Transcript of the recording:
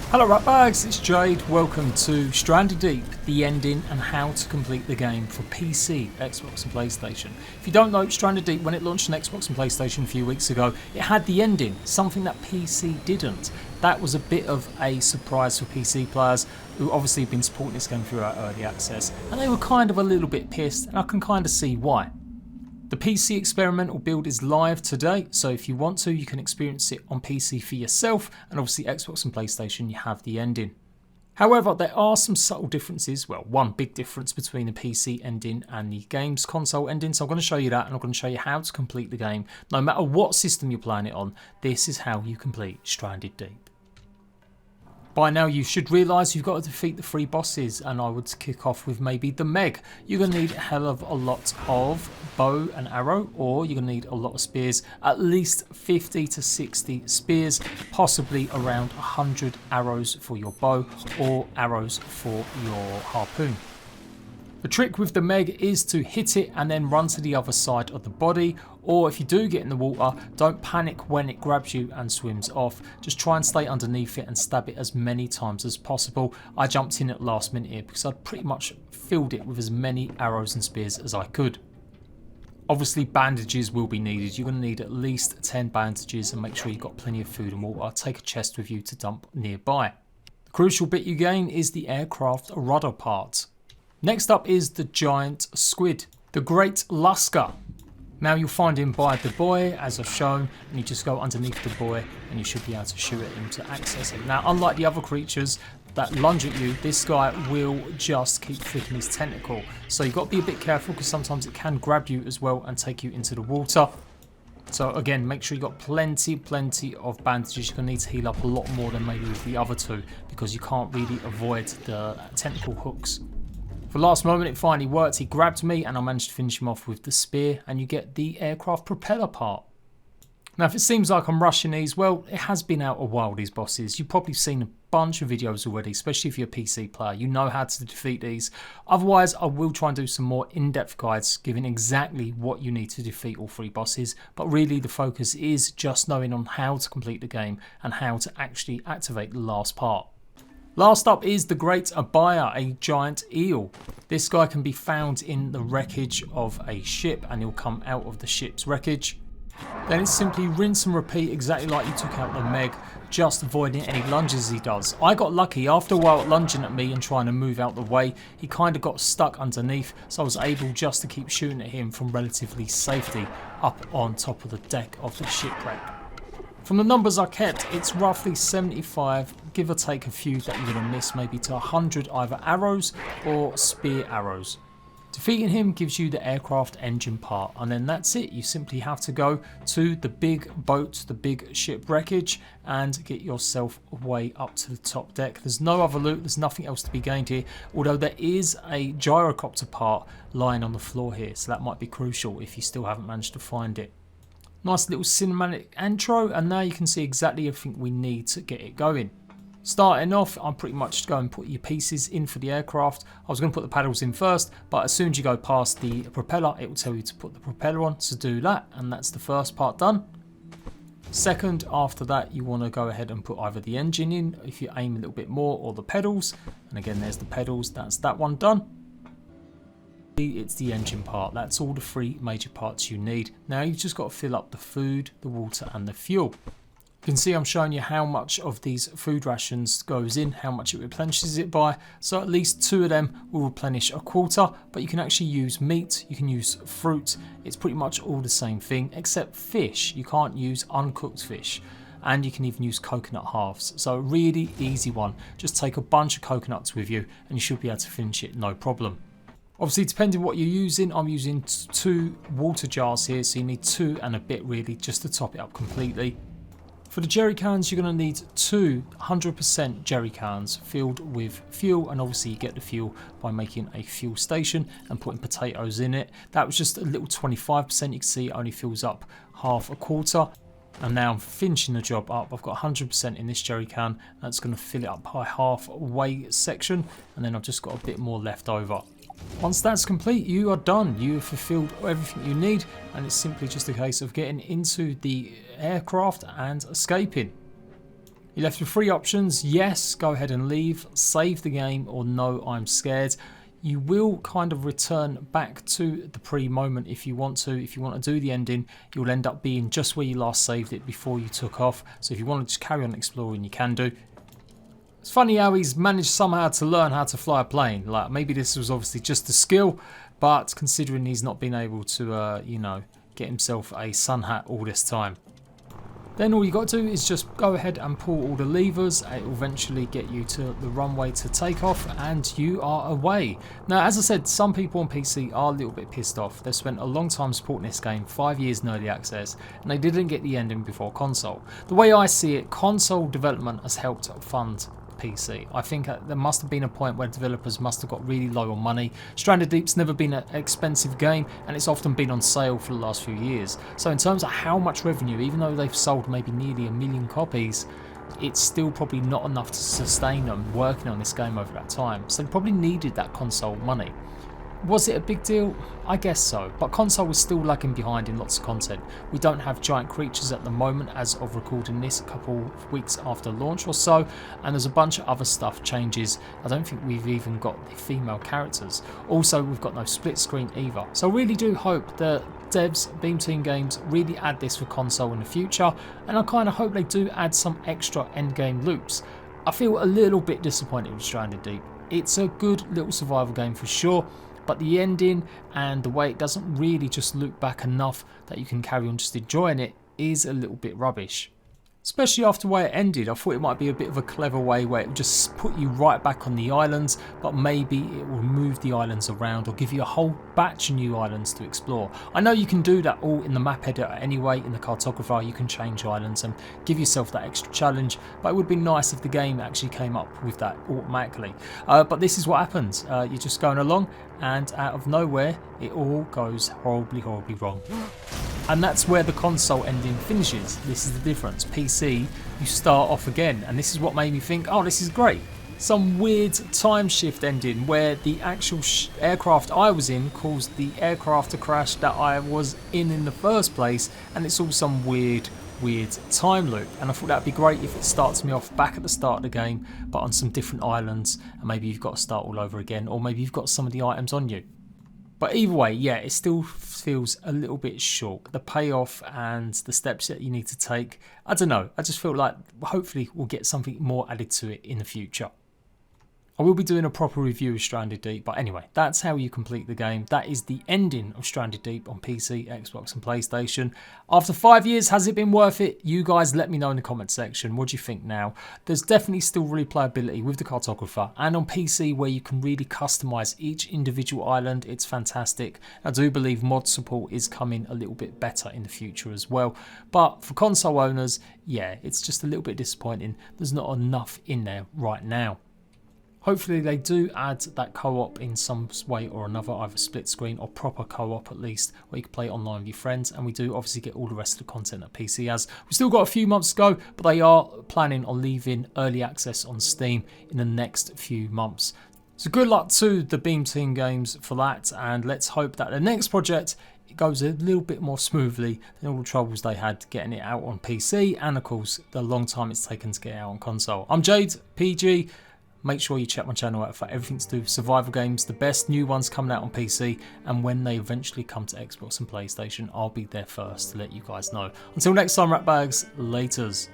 Hello ratbags, it's Jade. Welcome to Stranded Deep, the ending and how to complete the game for PC, Xbox and PlayStation. If you don't know, Stranded Deep, when it launched on Xbox and PlayStation a few weeks ago, it had the ending, something that PC didn't. That was a bit of a surprise for PC players who obviously have been supporting this game throughout early access, and they were kind of a little bit pissed, and I can kind of see why. The PC experimental build is live today, so if you want to, you can experience it on PC for yourself, and obviously Xbox and PlayStation, you have the ending. However, there are some subtle differences, well, one big difference between the PC ending and the games console ending, so I'm going to show you that, and I'm going to show you how to complete the game. No matter what system you're playing it on, this is how you complete Stranded Deep. By now you should realise you've got to defeat the 3 bosses, and I would kick off with maybe the Meg. You're going to need a hell of a lot of bow and arrow, or you're going to need a lot of spears, at least 50 to 60 spears, possibly around 100 arrows for your bow or arrows for your harpoon. The trick with the Meg is to hit it and then run to the other side of the body, or if you do get in the water, don't panic when it grabs you and swims off. Just try and stay underneath it and stab it as many times as possible. I jumped in at last minute here because I'd pretty much filled it with as many arrows and spears as I could. Obviously bandages will be needed. You're going to need at least 10 bandages, and make sure you've got plenty of food and water. Take a chest with you to dump nearby. The crucial bit you gain is the aircraft rudder part. Next up is the giant squid, the Great Lusker. Now you'll find him by the buoy as I've shown, and you just go underneath the buoy and you should be able to shoot at him to access him. Now unlike the other creatures that lunge at you, this guy will just keep flicking his tentacle. So you've got to be a bit careful because sometimes it can grab you as well and take you into the water. So again, make sure you've got plenty of bandages. You're going to need to heal up a lot more than maybe with the other two because you can't really avoid the tentacle hooks. For the last moment it finally worked. He grabbed me and I managed to finish him off with the spear, and you get the aircraft propeller part. Now if it seems like I'm rushing these, well, it has been out a while, these bosses. You've probably seen a bunch of videos already, especially if you're a PC player. You know how to defeat these. Otherwise I will try and do some more in-depth guides giving exactly what you need to defeat all 3 bosses, but really the focus is just knowing on how to complete the game and how to actually activate the last part. Last up is the Great Abaya, a giant eel. This guy can be found in the wreckage of a ship, and he'll come out of the ship's wreckage. Then it's simply rinse and repeat exactly like you took out the Meg, just avoiding any lunges he does. I got lucky. After a while lunging at me and trying to move out the way, he kind of got stuck underneath, so I was able just to keep shooting at him from relatively safety up on top of the deck of the shipwreck. From the numbers I kept, it's roughly 75, give or take a few that you're going to miss, maybe to 100 either arrows or spear arrows. Defeating him gives you the aircraft engine part, and then that's it. You simply have to go to the big boat, the big ship wreckage, and get yourself way up to the top deck. There's no other loot, there's nothing else to be gained here, although there is a gyrocopter part lying on the floor here, so that might be crucial if you still haven't managed to find it. Nice little cinematic intro, and now you can see exactly everything we need to get it going. Starting off, I'm pretty much going to put your pieces in for the aircraft. I was going to put the paddles in first, but as soon as you go past the propeller, it will tell you to put the propeller on, so do that, and that's the first part done. Second, after that, you want to go ahead and put either the engine in, if you aim a little bit more, or the pedals, and again there's the pedals, that's that one done. It's the engine part. That's all the 3 major parts you need. Now you've just got to fill up the food, the water and the fuel. You can see I'm showing you how much of these food rations goes in, how much it replenishes it by. So at least 2 of them will replenish a quarter, but you can actually use meat, you can use fruit. It's pretty much all the same thing except fish. You can't use uncooked fish. And you can even use coconut halves. So a really easy one. Just take a bunch of coconuts with you and you should be able to finish it no problem. Obviously, depending what you're using, I'm using 2 water jars here, so you need 2 and a bit really just to top it up completely. For the jerry cans, you're going to need 2 100% jerry cans filled with fuel, and obviously you get the fuel by making a fuel station and putting potatoes in it. That was just a little 25%, you can see it only fills up half a quarter. And now I'm finishing the job up. I've got 100% in this jerry can. That's going to fill it up by halfway section, and then I've just got a bit more left over. Once that's complete, you are done. You have fulfilled everything you need, and it's simply just a case of getting into the aircraft and escaping. You're left with three options: yes, go ahead and leave, save the game, or no, I'm scared. You will kind of return back to the pre-moment if you want to. If you want to do the ending, you'll end up being just where you last saved it before you took off. So if you want to just carry on exploring, you can do. It's funny how he's managed somehow to learn how to fly a plane. Like, maybe this was obviously just a skill, but considering he's not been able to, you know, get himself a sun hat all this time. Then all you got to do is just go ahead and pull all the levers. It will eventually get you to the runway to take off, and you are away. Now, as I said, some people on PC are a little bit pissed off. They've spent a long time supporting this game, 5 years in early access, and they didn't get the ending before console. The way I see it, console development has helped fund PC. I think there must have been a point where developers must have got really low on money. Stranded Deep's never been an expensive game, and it's often been on sale for the last few years. So in terms of how much revenue, even though they've sold maybe nearly 1 million copies, it's still probably not enough to sustain them working on this game over that time. So they probably needed that console money. Was it a big deal? I guess so, but console was still lagging behind in lots of content. We don't have giant creatures at the moment as of recording this, a couple of weeks after launch or so, and there's a bunch of other stuff changes. I don't think we've even got the female characters. Also, we've got no split screen either. So I really do hope the devs, Beam Team Games, really add this for console in the future, and I kind of hope they do add some extra endgame loops. I feel a little bit disappointed with Stranded Deep. It's a good little survival game for sure, but the ending and the way it doesn't really just loop back enough that you can carry on just enjoying it is a little bit rubbish. Especially after the way it ended, I thought it might be a bit of a clever way where it would just put you right back on the islands, but maybe it will move the islands around or give you a whole batch of new islands to explore. I know you can do that all in the map editor anyway. In the cartographer you can change islands and give yourself that extra challenge, but it would be nice if the game actually came up with that automatically. But this is what happens. You're just going along, and out of nowhere it all goes horribly wrong. And that's where the console ending finishes. This is the difference. PC, you start off again, and this is what made me think, oh, this is great. Some weird time shift ending where the actual aircraft I was in caused the aircraft to crash that I was in the first place, and it's all some weird time loop. And I thought that'd be great if it starts me off back at the start of the game, but on some different islands, and maybe you've got to start all over again, or maybe you've got some of the items on you. But either way, yeah, it still feels a little bit short. The payoff and the steps that you need to take, I don't know. I just feel like hopefully we'll get something more added to it in the future. I will be doing a proper review of Stranded Deep, but anyway, that's how you complete the game. That is the ending of Stranded Deep on PC, Xbox and PlayStation. After 5 years, has it been worth it? You guys let me know in the comment section. What do you think now? There's definitely still replayability with the cartographer, and on PC where you can really customize each individual island. It's fantastic. I do believe mod support is coming a little bit better in the future as well. But for console owners, yeah, it's just a little bit disappointing. There's not enough in there right now. Hopefully they do add that co-op in some way or another, either split screen or proper co-op at least, where you can play online with your friends, and we do obviously get all the rest of the content that PC has. We've still got a few months to go, but they are planning on leaving early access on Steam in the next few months. So good luck to the Beam Team Games for that, and let's hope that the next project it goes a little bit more smoothly than all the troubles they had getting it out on PC, and of course the long time it's taken to get out on console. I'm Jade, PG. Make sure you check my channel out for everything to do with survival games, the best new ones coming out on PC, and when they eventually come to Xbox and PlayStation, I'll be there first to let you guys know. Until next time, ratbags, laters.